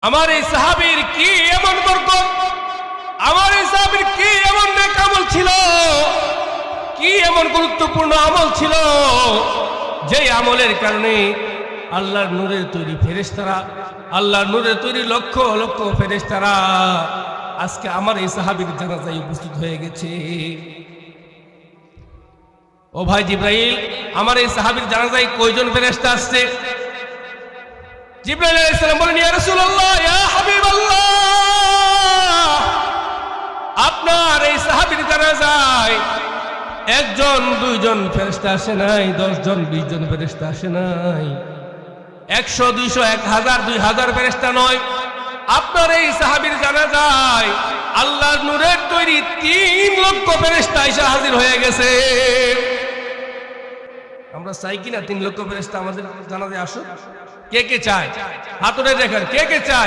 আমার এই সাহাবীর কি এমন বরকত, আমার এই সাহাবীর কি এমন নেক আমল ছিল, কি এমন গুরুত্বপূর্ণ আমল ছিল, যে আমলের কারণে আল্লাহর নূরের তৈরি ফেরেশতারা, আল্লাহর নূরের তৈরি লক্ষ লক্ষ ফেরেশতারা আজকে আমার এই সাহাবীর জানাজায় উপস্থিত হয়ে গেছে। ও ভাই জিবরাইল, আমার এই সাহাবীর জানাজায় কয়জন ফেরেশতা আসছে? জিবরাইল আলাইহিস সালাম বলেন, ইয়া রাসূলুল্লাহ, ইয়া হাবিবাল্লাহ, আপনার এই সাহাবীর জানাজায় একজন দুইজন ফেরেশতা আসে নাই, 10 জন 20 জন ফেরেশতা আসে নাই, 100 200 1000 2000 ফেরেশতা নয়। আপনার এই সাহাবীর জানাজায় আল্লাহর নূরের তৈরি 3 লক্ষ ফেরেশতা এসে হাজির হয়ে গেছে। আমরা চাই কিনা 3 লক্ষ ফেরেশতা আমাদের জানাজায় আসুক? কে কে চায়? হাত উঠে দেখেন, কে কে চায়?